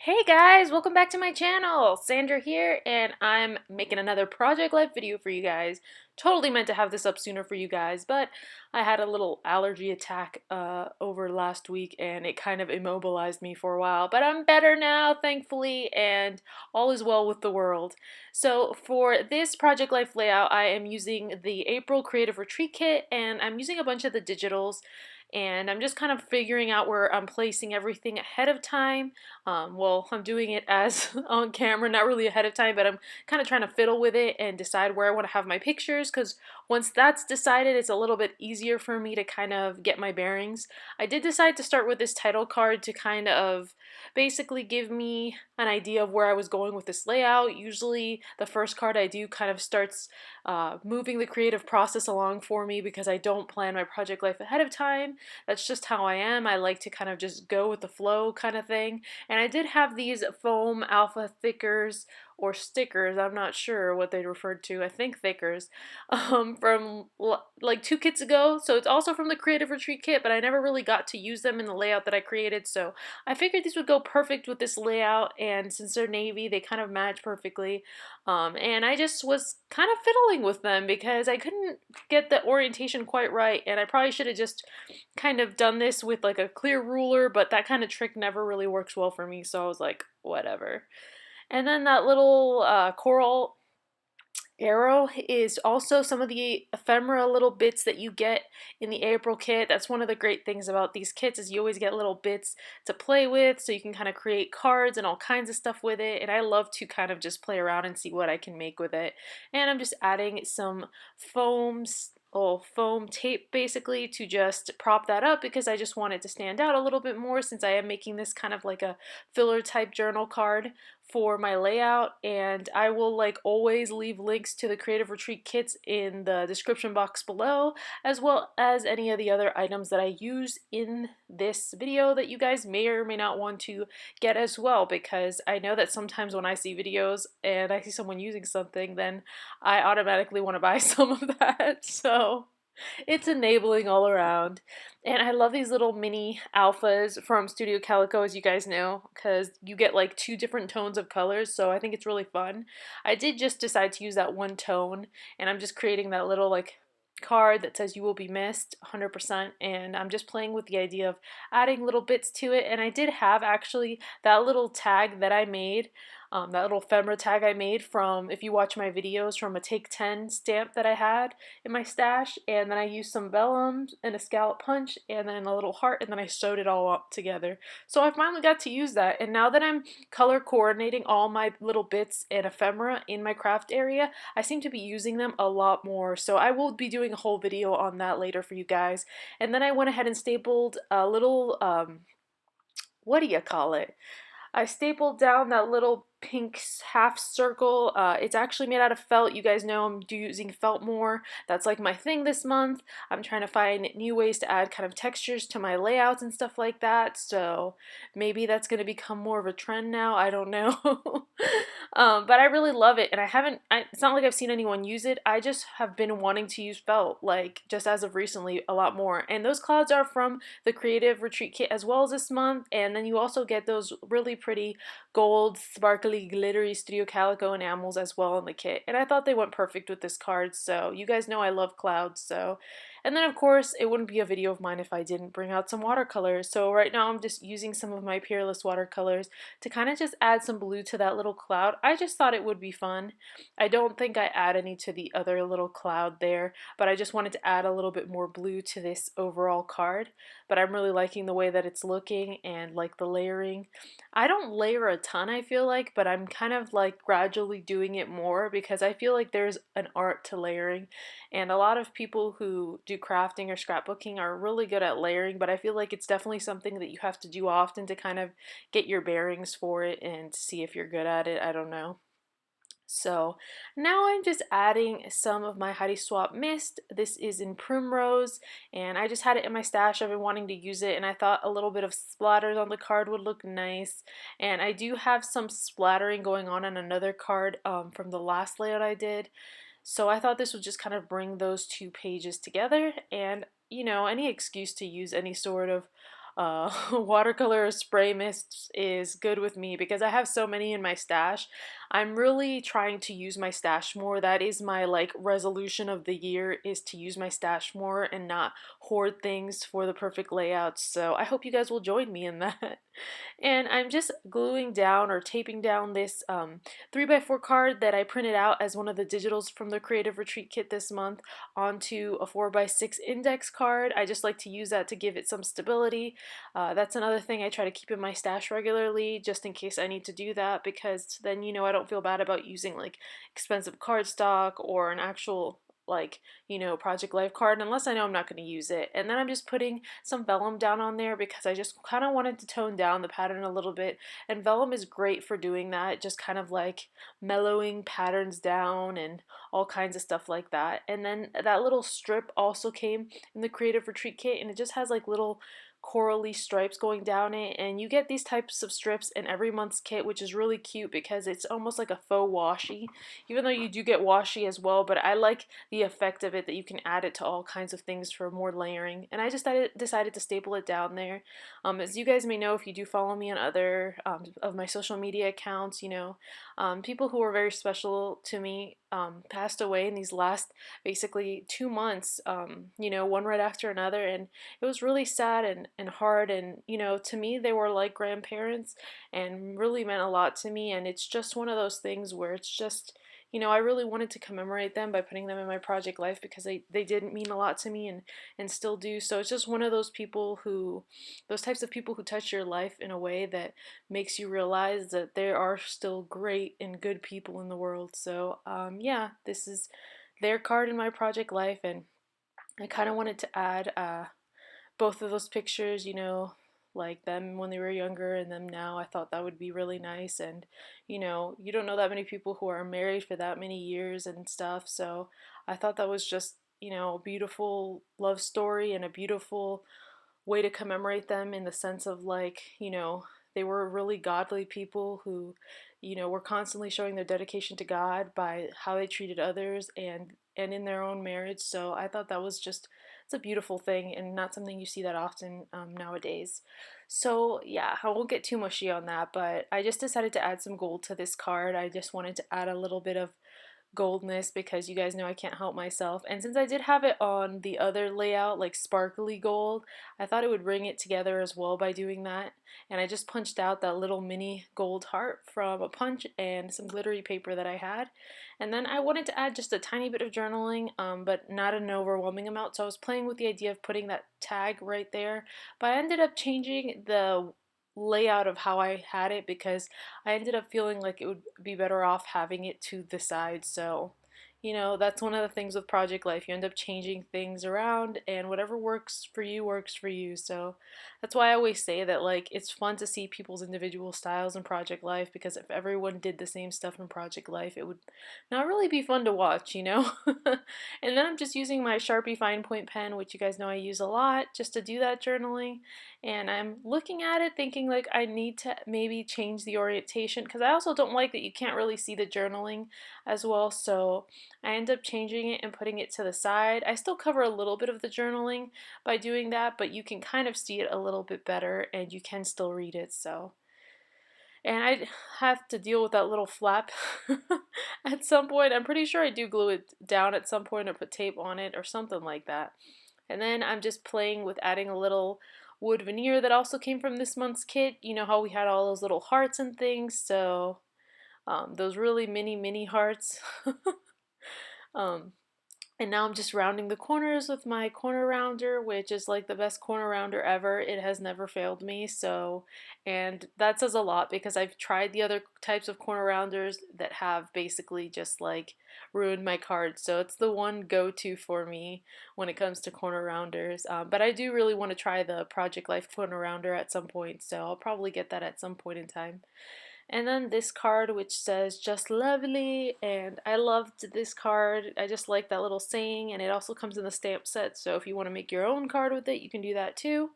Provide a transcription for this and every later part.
Hey guys, welcome back to my channel. Sandra here, and I'm making another Project Life video for you guys. Totally meant to have this up sooner for you guys, but I had a little allergy attack over last week and it kind of immobilized me for a while. But I'm better now, thankfully, and all is well with the world. So for this Project Life layout, I am using the April Creative Retreat Kit, and I'm using a bunch of the digitals, and I'm just kind of figuring out where I'm placing everything ahead of time. Well, I'm doing it as on camera, not really ahead of time, but I'm kind of trying to fiddle with it and decide where I want to have my pictures, because once that's decided, it's a little bit easier for me to kind of get my bearings. I did decide to start with this title card to kind of basically give me an idea of where I was going with this layout. Usually the first card I do kind of starts moving the creative process along for me because I don't plan my project life ahead of time. That's just how I am. I like to kind of just go with the flow kind of thing. And I did have these foam alpha thickers or stickers, I'm not sure what they referred to, I think thickers, from like 2 kits ago. So it's also from the Creative Retreat kit, but I never really got to use them in the layout that I created. So I figured these would go perfect with this layout, and since they're navy, they kind of match perfectly. And I just was kind of fiddling with them because I couldn't get the orientation quite right, and I probably should have just kind of done this with like a clear ruler, but that kind of trick never really works well for me, so I was like, whatever. And then that little coral arrow is also some of the ephemera little bits that you get in the April kit. That's one of the great things about these kits, is you always get little bits to play with, so you can kind of create cards and all kinds of stuff with it, and I love to kind of just play around and see what I can make with it. And I'm just adding some foam tape basically to just prop that up, because I just want it to stand out a little bit more, since I am making this kind of like a filler type journal card for my layout. And I will, like always, leave links to the Creative Retreat kits in the description box below, as well as any of the other items that I use in this video that you guys may or may not want to get as well, because I know that sometimes when I see videos and I see someone using something, then I automatically want to buy some of that. So it's enabling all around. And I love these little mini alphas from Studio Calico, as you guys know, because you get like 2 different tones of colors, so I think it's really fun. I did just decide to use that one tone, and I'm just creating that little like card that says "You will be missed 100%," and I'm just playing with the idea of adding little bits to it. And I did have actually that little tag that I made, that little ephemera tag I made from, if you watch my videos, from a Take 10 stamp that I had in my stash, and then I used some vellum and a scallop punch and then a little heart, and then I sewed it all up together. So I finally got to use that, and now that I'm color coordinating all my little bits and ephemera in my craft area, I seem to be using them a lot more, so I will be doing a whole video on that later for you guys. And then I went ahead and stapled a little, what do you call it? I stapled down that little pink half circle. It's actually made out of felt. You guys know I'm using felt more. That's like my thing this month. I'm trying to find new ways to add kind of textures to my layouts and stuff like that. So maybe that's going to become more of a trend now. I don't know. But I really love it, and it's not like I've seen anyone use it. I just have been wanting to use felt, like just as of recently, a lot more. And those clouds are from the Creative Retreat kit as well as this month. And then you also get those really pretty gold, sparkly, glittery Studio Calico enamels as well in the kit. And I thought they went perfect with this card, so you guys know I love clouds, so. And then of course, it wouldn't be a video of mine if I didn't bring out some watercolors. So right now I'm just using some of my Peerless watercolors to kind of just add some blue to that little cloud. I just thought it would be fun. I don't think I add any to the other little cloud there, but I just wanted to add a little bit more blue to this overall card. But I'm really liking the way that it's looking and like the layering. I don't layer a ton, I feel like, but I'm kind of like gradually doing it more, because I feel like there's an art to layering, and a lot of people who do crafting or scrapbooking are really good at layering, but I feel like it's definitely something that you have to do often to kind of get your bearings for it and see if you're good at it. I don't know. So now I'm just adding some of my Heidi Swapp mist. This is in Primrose, and I just had it in my stash. I've been wanting to use it, and I thought a little bit of splatters on the card would look nice. And I do have some splattering going on another card from the last layout I did. So I thought this would just kind of bring those 2 pages together, and you know, any excuse to use any sort of watercolor spray mist is good with me because I have so many in my stash. I'm really trying to use my stash more. That is my like resolution of the year, is to use my stash more and not hoard things for the perfect layouts. So I hope you guys will join me in that. And I'm just gluing down or taping down this 3x4 card that I printed out as one of the digitals from the Creative Retreat kit this month onto a 4x6 index card. I just like to use that to give it some stability. That's another thing I try to keep in my stash regularly, just in case I need to do that, because then, I don't feel bad about using like expensive cardstock or an actual like, Project Life card unless I know I'm not going to use it. And then I'm just putting some vellum down on there because I just kind of wanted to tone down the pattern a little bit. And vellum is great for doing that, just kind of like mellowing patterns down and all kinds of stuff like that. And then that little strip also came in the Creative Retreat kit, and it just has like little corally stripes going down it, and you get these types of strips in every month's kit, which is really cute because it's almost like a faux washi, even though you do get washi as well. But I like the effect of it, that you can add it to all kinds of things for more layering. And I just decided to staple it down there. As you guys may know, if you do follow me on other of my social media accounts, people who are very special to me passed away in these last basically 2 months, one right after another. And it was really sad and hard. And, to me, they were like grandparents and really meant a lot to me. And it's just one of those things where it's just, I really wanted to commemorate them by putting them in my Project Life because they did mean a lot to me and still do. So it's just one of those types of people who touch your life in a way that makes you realize that there are still great and good people in the world. So, yeah, this is their card in my Project Life, and I kind of wanted to add both of those pictures, like them when they were younger and them now. I thought that would be really nice. And, you don't know that many people who are married for that many years and stuff. So I thought that was just, a beautiful love story and a beautiful way to commemorate them, in the sense of like, they were really godly people who, were constantly showing their dedication to God by how they treated others and in their own marriage. So I thought that was just, it's a beautiful thing and not something you see that often nowadays. So yeah, I won't get too mushy on that, but I just decided to add some gold to this card. I just wanted to add a little bit of goldness because you guys know I can't help myself. And since I did have it on the other layout, like sparkly gold, I thought it would bring it together as well by doing that. And I just punched out that little mini gold heart from a punch and some glittery paper that I had. And then I wanted to add just a tiny bit of journaling, but not an overwhelming amount. So I was playing with the idea of putting that tag right there, but I ended up changing the layout of how I had it because I ended up feeling like it would be better off having it to the side. So, that's one of the things with Project Life. You end up changing things around, and whatever works for you works for you. So that's why I always say that, like, it's fun to see people's individual styles in Project Life, because if everyone did the same stuff in Project Life, it would not really be fun to watch. And then I'm just using my Sharpie fine point pen, which you guys know I use a lot, just to do that journaling. And I'm looking at it thinking like I need to maybe change the orientation, because I also don't like that you can't really see the journaling as well. So I end up changing it and putting it to the side. I still cover a little bit of the journaling by doing that, but you can kind of see it a little bit better and you can still read it. So, and I have to deal with that little flap at some point. I'm pretty sure I do glue it down at some point or put tape on it or something like that. And then I'm just playing with adding a little wood veneer that also came from this month's kit. You know how we had all those little hearts and things, so those really mini hearts. um, and now I'm just rounding the corners with my corner rounder, which is like the best corner rounder ever. It has never failed me. So, and that says a lot because I've tried the other types of corner rounders that have basically just like ruined my cards. So it's the one go-to for me when it comes to corner rounders. But I do really want to try the Project Life corner rounder at some point. So I'll probably get that at some point in time. And then this card which says just lovely, and I loved this card. I just like that little saying, and it also comes in the stamp set, so if you want to make your own card with it, you can do that too.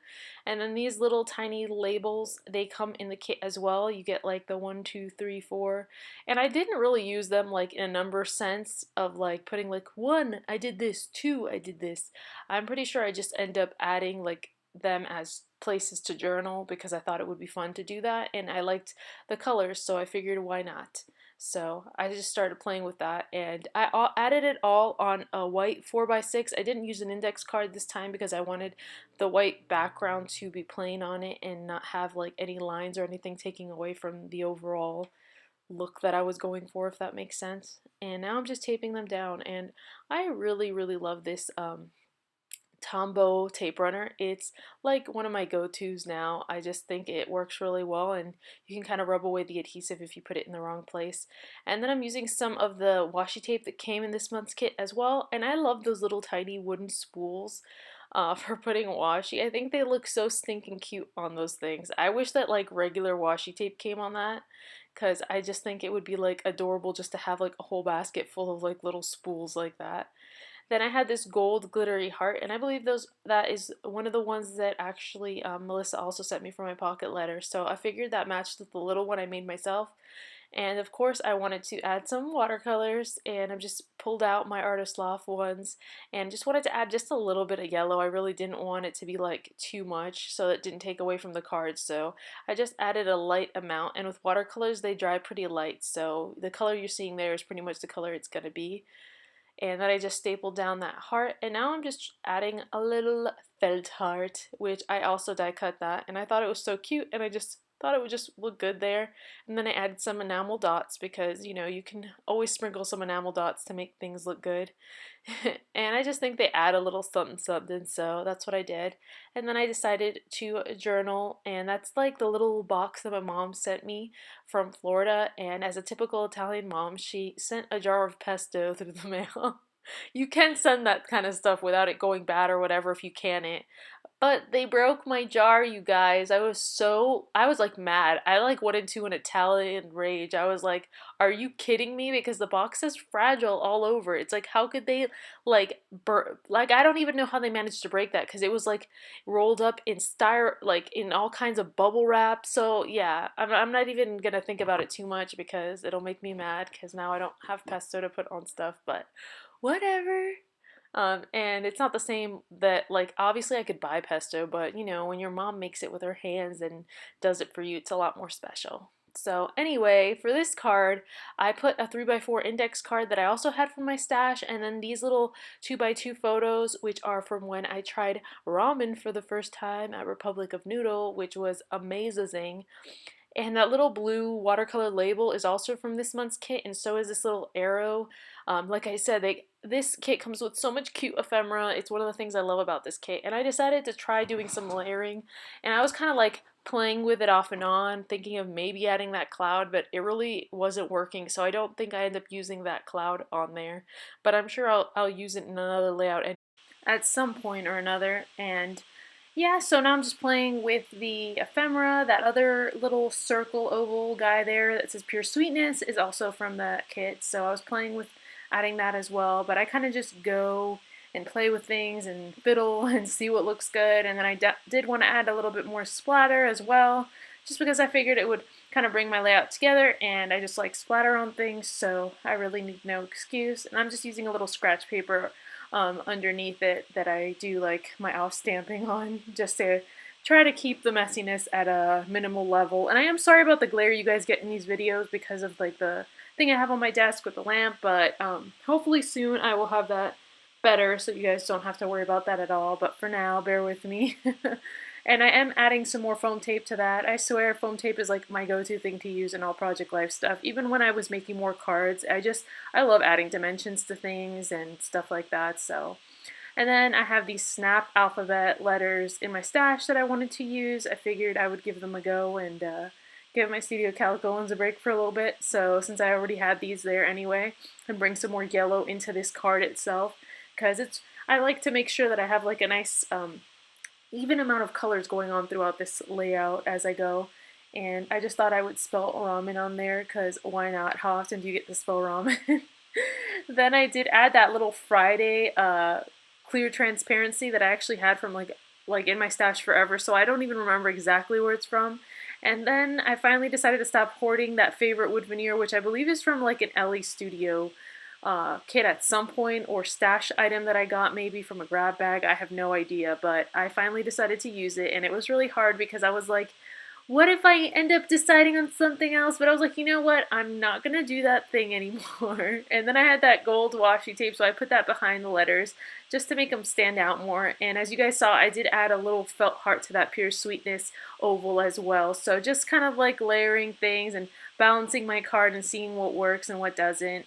And then these little tiny labels, they come in the kit as well. You get like the 1, 2, 3, 4, and I didn't really use them like in a number sense of like putting like 1, I did this, 2, I did this. I'm pretty sure I just end up adding like them as places to journal because I thought it would be fun to do that, and I liked the colors, so I figured why not. So I just started playing with that, and I added it all on a white 4x6. I didn't use an index card this time because I wanted the white background to be plain on it and not have like any lines or anything taking away from the overall look that I was going for, if that makes sense. And now I'm just taping them down, and I really, really love this Tombow tape runner. It's like one of my go-tos now. I just think it works really well, and you can kind of rub away the adhesive if you put it in the wrong place. And then I'm using some of the washi tape that came in this month's kit as well, and I love those little tiny wooden spools for putting washi. I think they look so stinking cute on those things. I wish that like regular washi tape came on that, because I just think it would be like adorable just to have like a whole basket full of like little spools like that. Then I had this gold glittery heart, and I believe that is one of the ones that actually Melissa also sent me for my pocket letter. So I figured that matched with the little one I made myself. And of course, I wanted to add some watercolors, and I've just pulled out my Artist Loft ones, and just wanted to add just a little bit of yellow. I really didn't want it to be like too much, so it didn't take away from the cards. So I just added a light amount, and with watercolors, they dry pretty light. So the color you're seeing there is pretty much the color it's gonna be. And then I just stapled down that heart, and now I'm just adding a little felt heart, which I also die cut that, and I thought it was so cute, and I just thought it would just look good there. And then I added some enamel dots because, you know, you can always sprinkle some enamel dots to make things look good. And I just think they add a little something something, so that's what I did. And then I decided to journal, and that's like the little box that my mom sent me from Florida. And as a typical Italian mom, she sent a jar of pesto through the mail. You can send that kind of stuff without it going bad or whatever if you can it. But they broke my jar, you guys. I was like mad. I like went into an Italian rage. I was like, are you kidding me? Because the box is fragile all over. It's like, how could they like, I don't even know how they managed to break that because it was like rolled up in like in all kinds of bubble wrap. So yeah, I'm not even gonna think about it too much because it'll make me mad because now I don't have pesto to put on stuff, but whatever. And it's not the same that, like, obviously I could buy pesto, but you know, when your mom makes it with her hands and does it for you, it's a lot more special. So anyway, for this card, I put a 3x4 index card that I also had from my stash, and then these little 2x2 photos, which are from when I tried ramen for the first time at Republic of Noodle, which was amazing. And that little blue watercolor label is also from this month's kit, and so is this little arrow. Like I said, this kit comes with so much cute ephemera. It's one of the things I love about this kit. And I decided to try doing some layering, and I was kind of like playing with it off and on, thinking of maybe adding that cloud, but it really wasn't working, so I don't think I end up using that cloud on there. But I'm sure I'll use it in another layout at some point or another. And yeah, so now I'm just playing with the ephemera. That other little circle oval guy there that says Pure Sweetness is also from the kit, so I was playing with adding that as well. But I kind of just go and play with things and fiddle and see what looks good. And then I did want to add a little bit more splatter as well, just because I figured it would kind of bring my layout together, and I just like splatter on things, so I really need no excuse. And I'm just using a little scratch paper underneath it that I do like my off stamping on, just to try to keep the messiness at a minimal level. And I am sorry about the glare you guys get in these videos because of like the thing I have on my desk with the lamp, but hopefully soon I will have that better so you guys don't have to worry about that at all. But for now, bear with me. And I am adding some more foam tape to that. I swear foam tape is like my go-to thing to use in all Project Life stuff. Even when I was making more cards, I love adding dimensions to things and stuff like that. So, and then I have these snap alphabet letters in my stash that I wanted to use. I figured I would give them a go and give my Studio Calico ones a break for a little bit. So since I already had these there anyway, and bring some more yellow into this card itself, because I like to make sure that I have like a nice even amount of colors going on throughout this layout as I go. And I just thought I would spell ramen on there because why not? How often do you get to spell ramen? Then I did add that little Friday clear transparency that I actually had from like in my stash forever, so I don't even remember exactly where it's from. And then I finally decided to stop hoarding that favorite wood veneer, which I believe is from like an Ellie Studio kit at some point, or stash item that I got maybe from a grab bag. I have no idea, but I finally decided to use it, and it was really hard because I was like, what if I end up deciding on something else? But I was like, you know what? I'm not gonna do that thing anymore. And then I had that gold washi tape, so I put that behind the letters just to make them stand out more. And as you guys saw, I did add a little felt heart to that Pure Sweetness oval as well. So just kind of like layering things and balancing my card and seeing what works and what doesn't.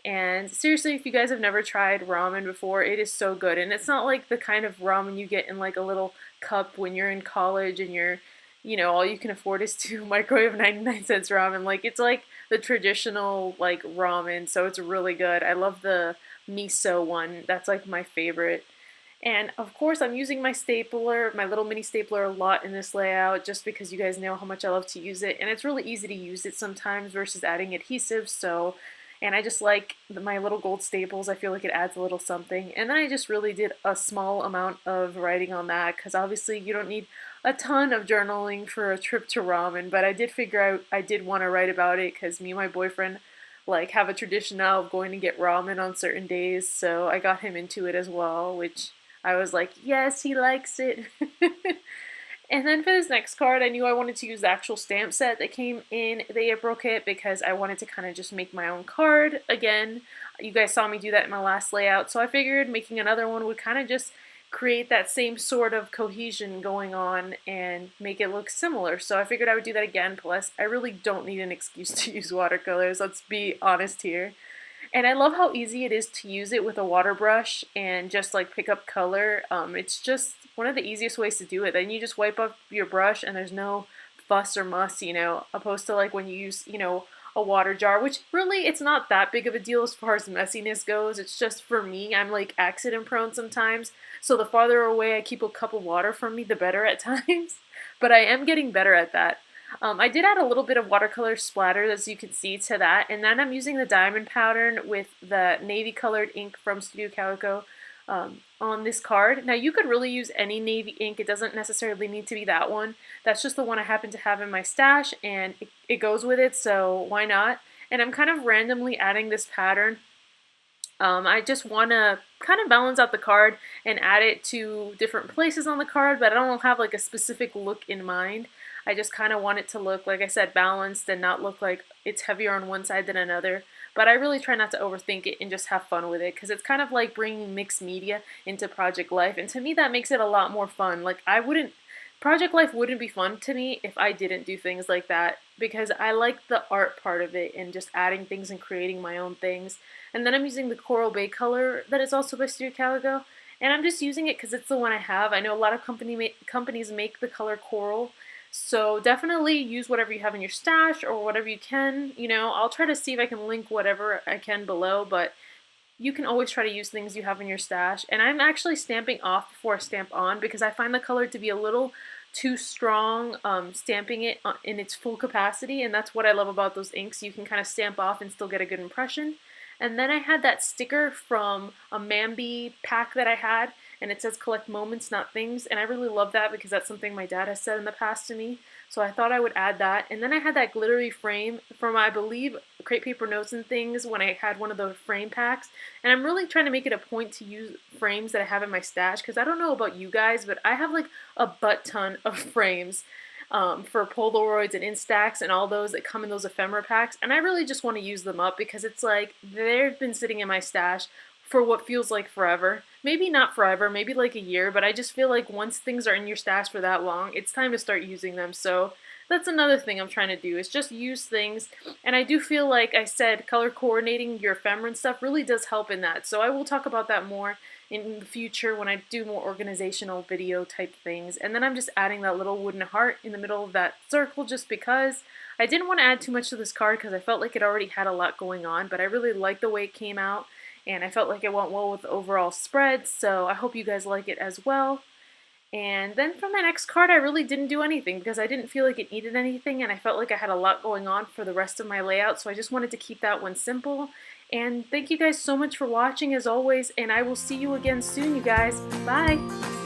And seriously, if you guys have never tried ramen before, it is so good. And it's not like the kind of ramen you get in like a little cup when you're in college and you're, you know, all you can afford is to microwave 99 cents ramen. Like, it's like the traditional like ramen, so it's really good. I love the miso one. That's like my favorite. And of course, I'm using my stapler, my little mini stapler, a lot in this layout just because you guys know how much I love to use it. And it's really easy to use it sometimes versus adding adhesive. So, and I just like my little gold staples. I feel like it adds a little something. And then I just really did a small amount of writing on that because obviously you don't need a ton of journaling for a trip to ramen. But I did figure out I did want to write about it because me and my boyfriend like have a tradition now of going to get ramen on certain days. So I got him into it as well, which I was like, yes, he likes it. And then for this next card, I knew I wanted to use the actual stamp set that came in the April kit because I wanted to kind of just make my own card. Again, you guys saw me do that in my last layout, so I figured making another one would kind of just create that same sort of cohesion going on and make it look similar. So I figured I would do that again, plus I really don't need an excuse to use watercolors, let's be honest here. And I love how easy it is to use it with a water brush and just like pick up color. It's just one of the easiest ways to do it. Then you just wipe up your brush and there's no fuss or muss, you know, opposed to like when you use, you know, a water jar, which really it's not that big of a deal as far as messiness goes. It's just for me, I'm like accident prone sometimes. So the farther away I keep a cup of water from me, the better at times. But I am getting better at that. I did add a little bit of watercolor splatter, as you can see, to that, and then I'm using the diamond pattern with the navy colored ink from Studio Calico on this card. Now you could really use any navy ink, it doesn't necessarily need to be that one. That's just the one I happen to have in my stash and it goes with it, so why not? And I'm kind of randomly adding this pattern. I just want to kind of balance out the card and add it to different places on the card, but I don't have like a specific look in mind. I just kind of want it to look, like I said, balanced and not look like it's heavier on one side than another. But I really try not to overthink it and just have fun with it because it's kind of like bringing mixed media into Project Life. And to me, that makes it a lot more fun. Like Project Life wouldn't be fun to me if I didn't do things like that because I like the art part of it and just adding things and creating my own things. And then I'm using the Coral Bay color that is also by Studio Calico. And I'm just using it because it's the one I have. I know a lot of companies make the color coral. So definitely use whatever you have in your stash or whatever you can. You know, I'll try to see if I can link whatever I can below, but you can always try to use things you have in your stash. And I'm actually stamping off before I stamp on because I find the color to be a little too strong stamping it in its full capacity, and that's what I love about those inks. You can kind of stamp off and still get a good impression. And then I had that sticker from a Mambi pack that I had, and it says collect moments, not things, and I really love that because that's something my dad has said in the past to me, so I thought I would add that. And then I had that glittery frame from, I believe, Crate Paper Notes and Things when I had one of the frame packs, and I'm really trying to make it a point to use frames that I have in my stash because I don't know about you guys, but I have like a butt ton of frames for Polaroids and Instax and all those that come in those ephemera packs, and I really just want to use them up because it's like they've been sitting in my stash for what feels like forever. Maybe not forever, maybe like a year, but I just feel like once things are in your stash for that long, it's time to start using them. So that's another thing I'm trying to do is just use things. And I do feel like I said color coordinating your ephemera and stuff really does help in that. So I will talk about that more in the future when I do more organizational video type things. And then I'm just adding that little wooden heart in the middle of that circle just because I didn't want to add too much to this card because I felt like it already had a lot going on, but I really liked the way it came out and I felt like it went well with the overall spread, so I hope you guys like it as well. And then for my next card, I really didn't do anything because I didn't feel like it needed anything and I felt like I had a lot going on for the rest of my layout, so I just wanted to keep that one simple. And thank you guys so much for watching as always, and I will see you again soon, you guys. Bye!